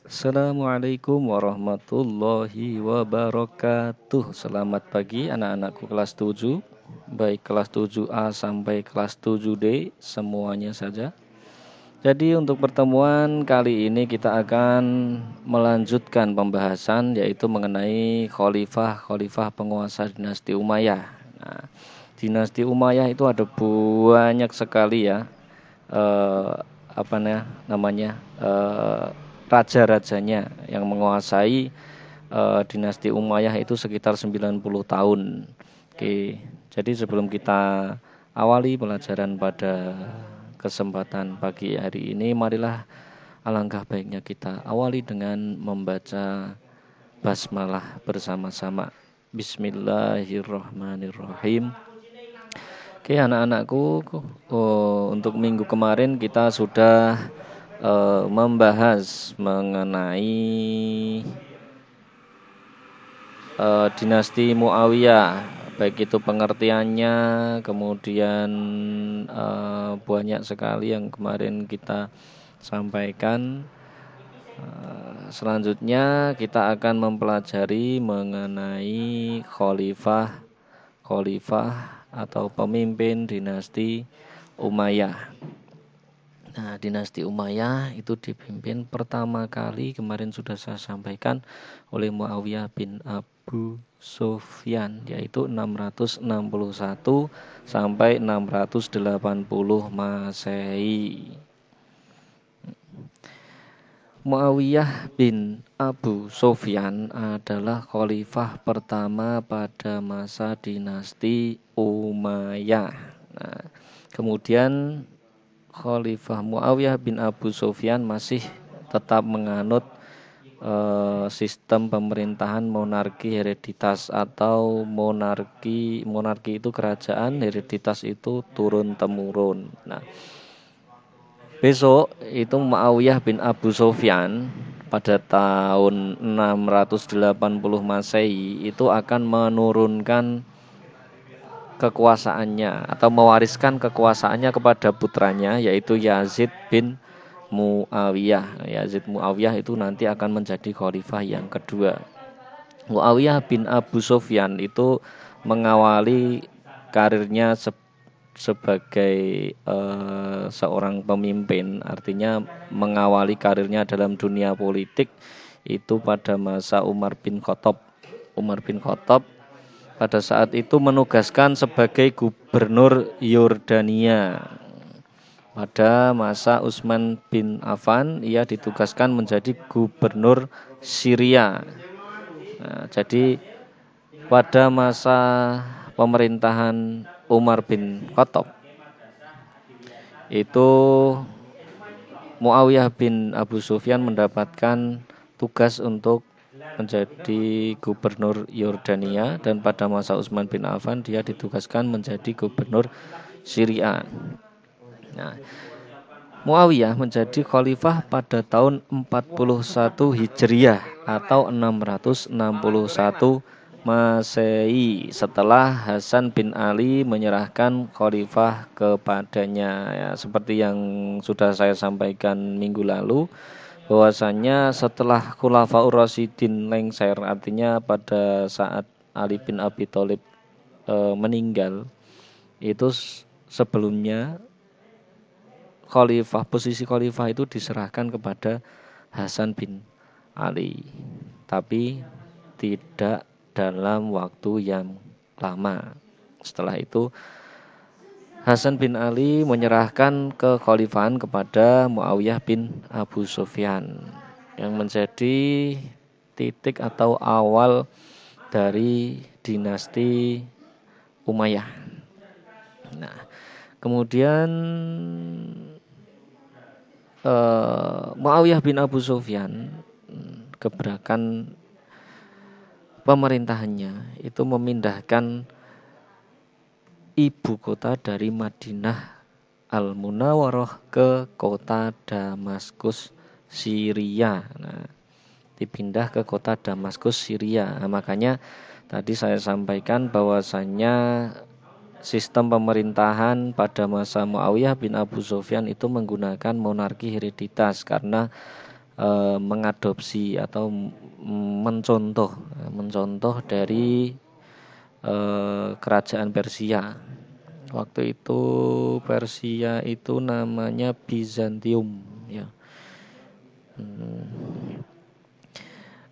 Assalamualaikum warahmatullahi wabarakatuh. Selamat pagi anak-anakku kelas 7, baik kelas 7A sampai kelas 7D semuanya saja. Jadi untuk pertemuan kali ini kita akan melanjutkan pembahasan yaitu mengenai khalifah penguasa dinasti Umayyah. Nah, dinasti Umayyah itu ada banyak sekali ya eh, namanya raja-rajanya yang menguasai dinasti Umayyah itu sekitar 90 tahun. Oke, jadi sebelum kita awali pelajaran pada kesempatan pagi hari ini, marilah alangkah baiknya kita awali dengan membaca basmalah bersama-sama. Bismillahirrahmanirrahim. Oke anak-anakku, untuk minggu kemarin kita sudah membahas mengenai dinasti Muawiyah, baik itu pengertiannya, kemudian banyak sekali yang kemarin kita sampaikan. Selanjutnya kita akan mempelajari mengenai khalifah atau pemimpin dinasti Umayyah. Nah, dinasti Umayyah itu dipimpin pertama kali kemarin sudah saya sampaikan oleh Muawiyah bin Abu Sufyan, yaitu 661 sampai 680 Masehi. Muawiyah bin Abu Sufyan adalah khalifah pertama pada masa dinasti Umayyah. Nah, kemudian Khalifah Muawiyah bin Abu Sufyan masih tetap menganut sistem pemerintahan monarki hereditas atau monarki itu kerajaan, hereditas itu turun temurun. Nah, besok itu Muawiyah bin Abu Sufyan pada tahun 680 Masehi itu akan menurunkan kekuasaannya atau mewariskan kekuasaannya kepada putranya yaitu Yazid bin Muawiyah. Yazid Muawiyah itu nanti akan menjadi khalifah yang kedua. Muawiyah bin Abu Sufyan itu mengawali karirnya sebagai seorang pemimpin, artinya mengawali karirnya dalam dunia politik itu pada masa Umar bin Khattab. Umar bin Khattab pada saat itu menugaskan sebagai gubernur Yordania. Pada masa Utsman bin Affan, ia ditugaskan menjadi gubernur Syria. Nah, jadi pada masa pemerintahan Umar bin Khattab itu Muawiyah bin Abu Sufyan mendapatkan tugas untuk menjadi gubernur Yordania, dan pada masa Utsman bin Affan dia ditugaskan menjadi gubernur Syria. Nah, Muawiyah menjadi khalifah pada tahun 41 Hijriah atau 661 Masehi setelah Hasan bin Ali menyerahkan khalifah kepadanya. Ya, seperti yang sudah saya sampaikan minggu lalu, bahwasanya setelah Khulafaur Rasyidin lengser, artinya pada saat Ali bin Abi Thalib meninggal, itu sebelumnya posisi khalifah itu diserahkan kepada Hasan bin Ali, tapi tidak dalam waktu yang lama. Setelah itu Hasan bin Ali menyerahkan kekhalifahan kepada Muawiyah bin Abu Sufyan yang menjadi titik atau awal dari dinasti Umayyah. Nah, kemudian Muawiyah bin Abu Sufyan gebrakan pemerintahannya itu memindahkan ibu kota dari Madinah Al-Munawwarah ke kota Damaskus, Syria. Nah, dipindah ke kota Damaskus, Syria. Nah, makanya tadi saya sampaikan bahwasannya sistem pemerintahan pada masa Muawiyah bin Abu Sufyan itu menggunakan monarki hereditas karena mengadopsi atau mencontoh dari kerajaan Persia. Waktu itu Persia itu namanya Bizantium ya.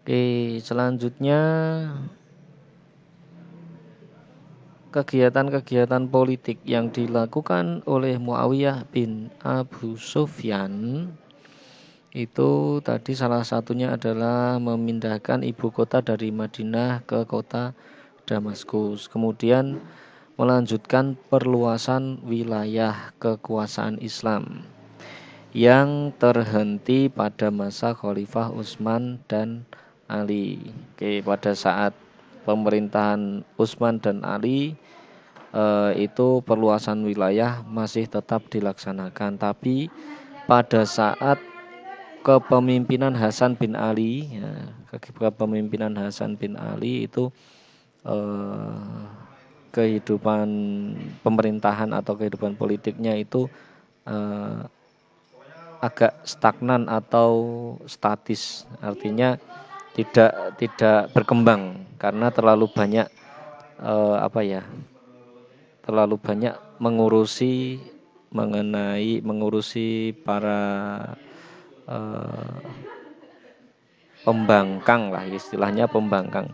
Oke, selanjutnya kegiatan-kegiatan politik yang dilakukan oleh Muawiyah bin Abu Sufyan itu tadi salah satunya adalah memindahkan ibu kota dari Madinah ke kota Damaskus. Kemudian melanjutkan perluasan wilayah kekuasaan Islam yang terhenti pada masa Khalifah Utsman dan Ali. Oke, pada saat pemerintahan Utsman dan Ali itu perluasan wilayah masih tetap dilaksanakan, tapi pada saat kepemimpinan Hasan bin Ali ya, kepemimpinan Hasan bin Ali itu kehidupan pemerintahan atau kehidupan politiknya itu agak stagnan atau statis, artinya tidak berkembang karena terlalu banyak terlalu banyak mengurusi para pembangkang lah, istilahnya pembangkang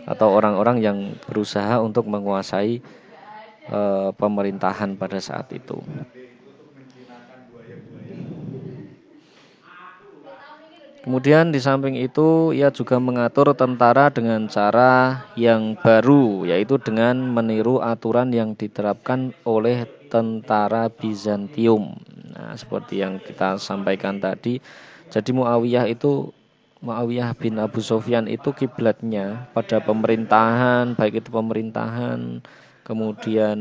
atau orang-orang yang berusaha untuk menguasai pemerintahan pada saat itu. Kemudian di samping itu ia juga mengatur tentara dengan cara yang baru, yaitu dengan meniru aturan yang diterapkan oleh tentara Bizantium. Nah, seperti yang kita sampaikan tadi, jadi Muawiyah bin Abu Sufyan itu kiblatnya pada pemerintahan, baik itu pemerintahan, kemudian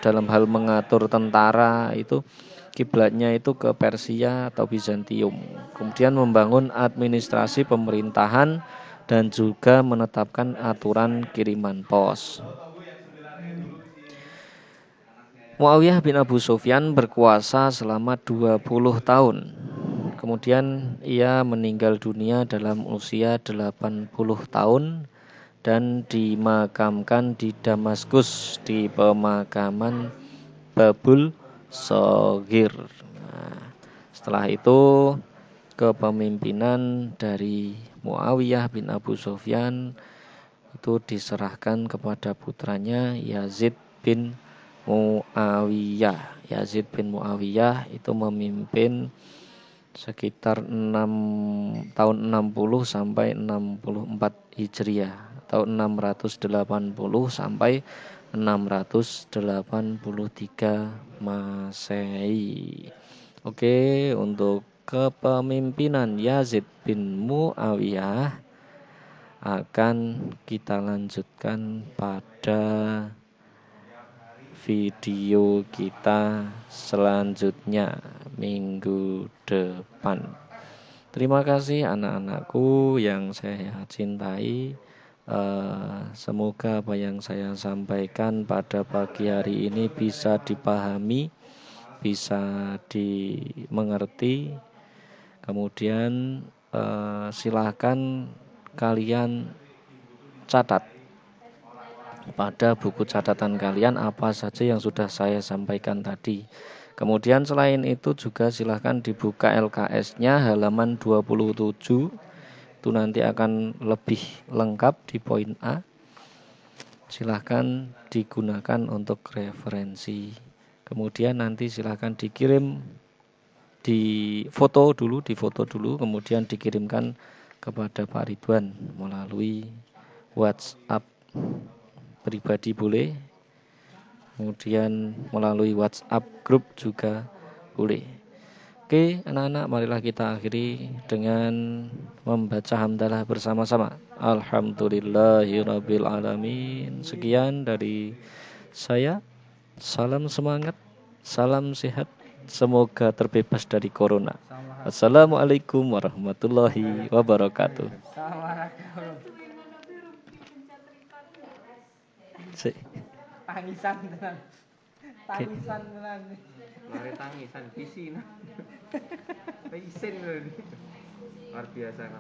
dalam hal mengatur tentara itu kiblatnya itu ke Persia atau Bizantium. Kemudian membangun administrasi pemerintahan dan juga menetapkan aturan kiriman pos. Muawiyah bin Abu Sufyan berkuasa selama 20 tahun. Kemudian ia meninggal dunia dalam usia 80 tahun dan dimakamkan di Damaskus di pemakaman Babul Shogir. Nah, setelah itu kepemimpinan dari Muawiyah bin Abu Sufyan itu diserahkan kepada putranya Yazid bin Muawiyah. Yazid bin Muawiyah itu memimpin sekitar tahun 60 sampai 64 Hijriah atau 680 sampai 683 Masehi. Oke, untuk kepemimpinan Yazid bin Muawiyah akan kita lanjutkan pada video kita selanjutnya minggu depan. Terima kasih anak-anakku yang saya cintai. Semoga apa yang saya sampaikan pada pagi hari ini bisa dipahami, bisa dimengerti. Kemudian silakan kalian catat pada buku catatan kalian apa saja yang sudah saya sampaikan tadi. Kemudian selain itu juga silahkan dibuka LKS-nya halaman 27. Itu nanti akan lebih lengkap di poin A. Silahkan digunakan untuk referensi. Kemudian nanti silahkan dikirim di foto dulu, kemudian dikirimkan kepada Pak Ridwan melalui WhatsApp pribadi boleh, kemudian melalui WhatsApp grup juga boleh. Oke anak-anak, marilah kita akhiri dengan membaca hamdalah bersama-sama. Alhamdulillahirabbil alamin. Sekian dari saya. Salam semangat, salam sehat, semoga terbebas dari corona. Assalamualaikum warahmatullahi wabarakatuh. Tangisan tenan. Tangisan tenan. Lare tangisan visi. Isin loh ini. Luar biasa kan.